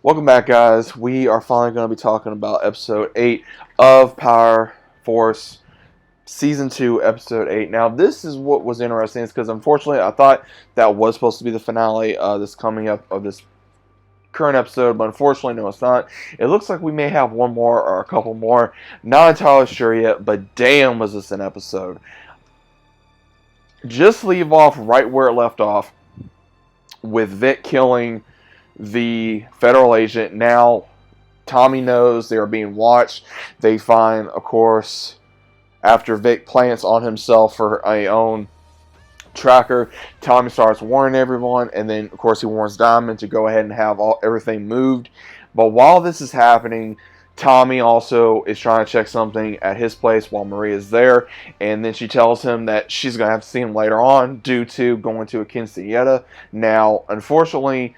Welcome back, guys. We are finally going to be talking about episode 8 of Power Force Season 2, episode 8. Now, this is what was interesting, because unfortunately, I thought that was supposed to be the finale this coming up of this current episode, but unfortunately, no, it's not. It looks like we may have one more or a couple more. Not entirely sure yet, but damn, was this an episode. Just leave off right where it left off with Vic killing the federal agent. Now Tommy knows they are being watched. They find, of course, after Vic plants on himself for a own tracker, Tommy starts warning everyone, and then of course he warns Diamond to go ahead and have everything moved. But while this is happening, Tommy also is trying to check something at his place while Maria's there, and then she tells him that she's going to have to see him later on due to going to a quinceañera. Now, unfortunately,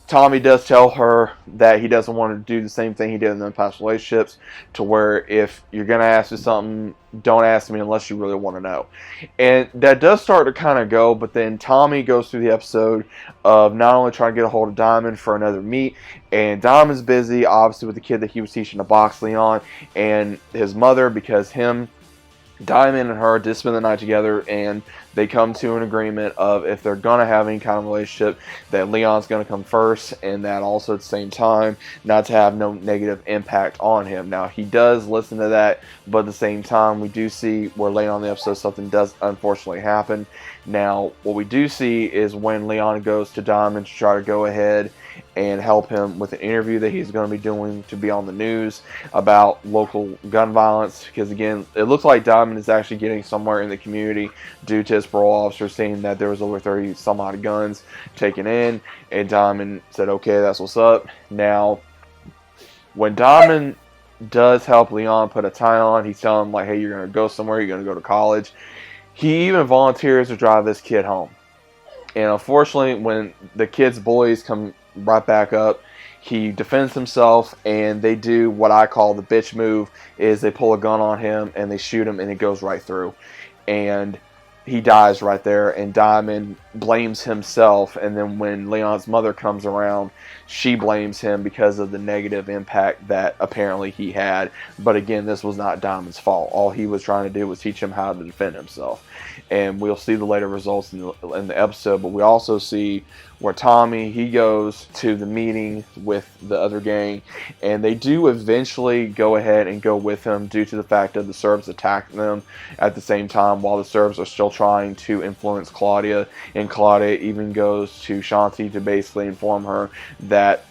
Tommy does tell her that he doesn't want to do the same thing he did in the past relationships, to where if you're going to ask me something, don't ask me unless you really want to know. And that does start to kind of go, but then Tommy goes through the episode of not only trying to get a hold of Diamond for another meet, and Diamond's busy, obviously, with the kid that he was teaching to box, Leon, and his mother, because Diamond and her did spend the night together, and they come to an agreement of if they're going to have any kind of relationship, that Leon's going to come first, and that also at the same time not to have no negative impact on him. Now, he does listen to that, but at the same time, we do see where later on in the episode something does unfortunately happen. Now, what we do see is when Leon goes to Diamond to try to go ahead and help him with an interview that he's going to be doing to be on the news about local gun violence, because again, it looks like Diamond is actually getting somewhere in the community due to his parole officer saying that there was over 30 some odd guns taken in, and Diamond said, okay, that's what's up. Now, when Diamond does help Leon put a tie on, he's telling him like, hey, you're going to go somewhere, you're going to go to college. He even volunteers to drive this kid home. And unfortunately, when the kid's bullies come right back up, he defends himself, and they do what I call the bitch move, is they pull a gun on him and they shoot him, and it goes right through. And he dies right there, and Diamond blames himself, and then when Leon's mother comes around, she blames him because of the negative impact that apparently he had. But again, this was not Diamond's fault. All he was trying to do was teach him how to defend himself. And we'll see the later results in the episode, but we also see where Tommy, he goes to the meeting with the other gang, and they do eventually go ahead and go with him due to the fact that the Serbs attacked them at the same time while the Serbs are still trying to influence Claudia, and Claudia even goes to Shanti to basically inform her that,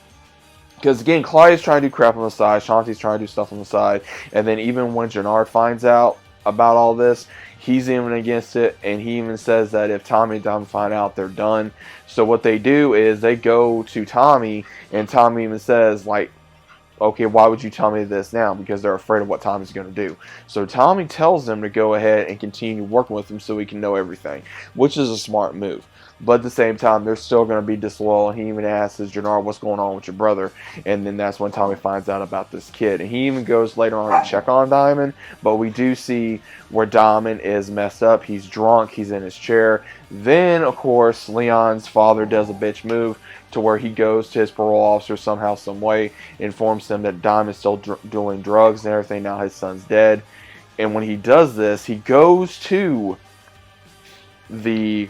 because again, Claudia's trying to do crap on the side, Shanti's trying to do stuff on the side, and then even when Gennard finds out about all this, he's even against it, and he even says that if Tommy and Diamond find out, they're done. So what they do is they go to Tommy, and Tommy even says, like, okay, why would you tell me this now? Because they're afraid of what Tommy's going to do. So Tommy tells them to go ahead and continue working with him so he can know everything, which is a smart move. But at the same time, they're still going to be disloyal. He even asks Gennard, what's going on with your brother? And then that's when Tommy finds out about this kid. And he even goes later on to check on Diamond. But we do see where Diamond is messed up. He's drunk. He's in his chair. Then, of course, Leon's father does a bitch move to where he goes to his parole officer somehow, some way, informs him that Diamond's still doing drugs and everything. Now his son's dead. And when he does this, he goes to the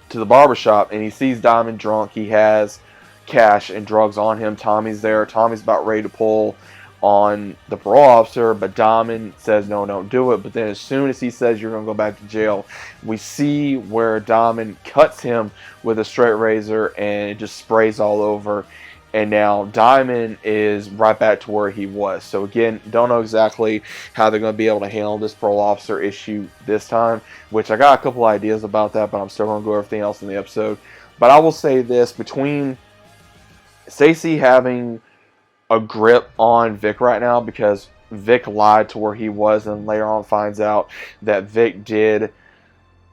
barbershop, and he sees Diamond drunk. He has cash and drugs on him. Tommy's there. Tommy's about ready to pull on the parole officer, but Diamond says, no, don't do it. But then as soon as he says you're going to go back to jail, we see where Diamond cuts him with a straight razor, and it just sprays all over. And now Diamond is right back to where he was. So again, don't know exactly how they're going to be able to handle this parole officer issue this time, which I got a couple ideas about that, but I'm still going to go over everything else in the episode. But I will say this, between Stacey having a grip on Vic right now, because Vic lied to where he was, and later on finds out that Vic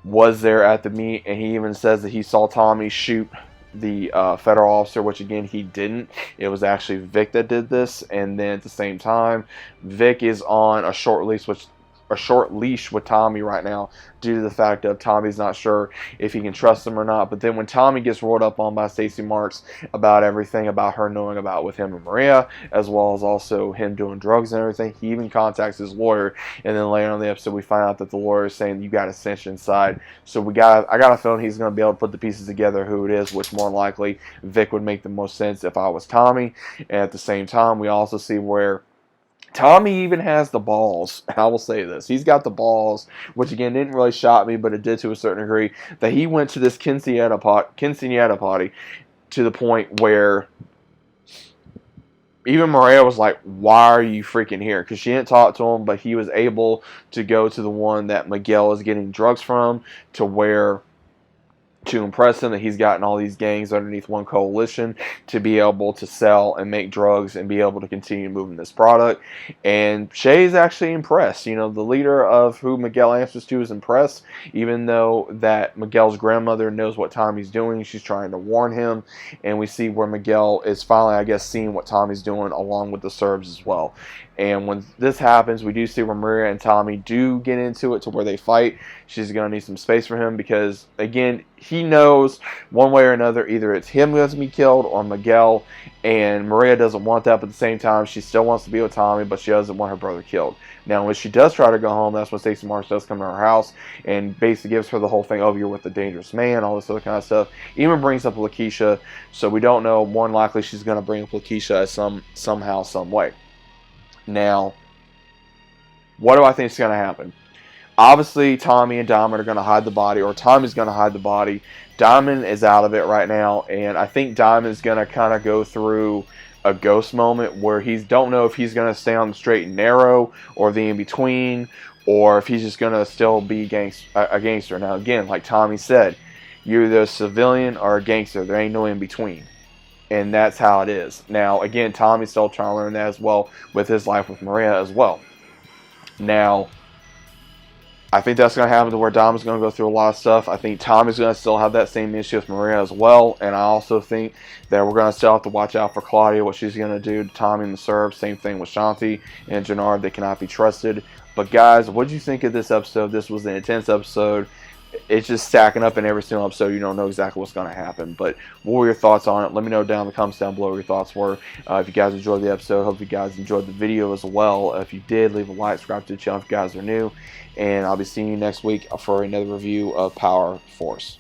was there at the meet, and he even says that he saw Tommy shoot the federal officer, which again he didn't. It was actually Vic that did this. And then at the same time, Vic is on a short leash, which a short leash with Tommy right now due to the fact that Tommy's not sure if he can trust him or not. But then when Tommy gets rolled up on by Stacey Marks about everything about her knowing about with him and Maria, as well as also him doing drugs and everything, he even contacts his lawyer. And then later on in the episode, we find out that the lawyer is saying you got a cinch inside. So I got a feeling he's going to be able to put the pieces together who it is, which more likely Vic would make the most sense if I was Tommy. And at the same time, we also see where Tommy even has the balls, and I will say this, he's got the balls, which again didn't really shock me, but it did to a certain degree, that he went to this quinceañera party to the point where even Maria was like, why are you freaking here? Because she didn't talk to him, but he was able to go to the one that Miguel is getting drugs from, to impress him that he's gotten all these gangs underneath one coalition to be able to sell and make drugs and be able to continue moving this product. And Shay's actually impressed. You know, the leader of who Miguel answers to is impressed, even though that Miguel's grandmother knows what Tommy's doing. She's trying to warn him. And we see where Miguel is finally, I guess, seeing what Tommy's doing along with the Serbs as well. And when this happens, we do see where Maria and Tommy do get into it to where they fight. She's going to need some space for him because, again, he knows one way or another either it's him who has to be killed or Miguel. And Maria doesn't want that, but at the same time, she still wants to be with Tommy, but she doesn't want her brother killed. Now, when she does try to go home, that's when Stacey Marks does come to her house and basically gives her the whole thing, oh, you're with a dangerous man, all this other kind of stuff. Even brings up Lakeisha, so we don't know. More than likely, she's going to bring up Lakeisha somehow, some way. Now, what do I think is going to happen? Obviously, Tommy and Diamond are going to hide the body, or Tommy's going to hide the body. Diamond is out of it right now, and I think Diamond's going to kind of go through a ghost moment where he don't know if he's going to stay on the straight and narrow or the in-between, or if he's just going to still be a gangster. Now, again, like Tommy said, you're either a civilian or a gangster. There ain't no in-between. And that's how it is. Now, again, Tommy's still trying to learn that as well with his life with Maria as well. Now, I think that's going to happen to where Dom is going to go through a lot of stuff. I think Tommy's going to still have that same issue with Maria as well. And I also think that we're going to still have to watch out for Claudia, what she's going to do to Tommy and the Serbs. Same thing with Shanti and Jenard. They cannot be trusted. But guys, what did you think of this episode? This was an intense episode. It's just stacking up in every single episode. You don't know exactly what's going to happen. But what were your thoughts on it? Let me know down in the comments down below what your thoughts were. If you guys enjoyed the episode, hope you guys enjoyed the video as well. If you did, leave a like, subscribe to the channel if you guys are new. And I'll be seeing you next week for another review of Power Force.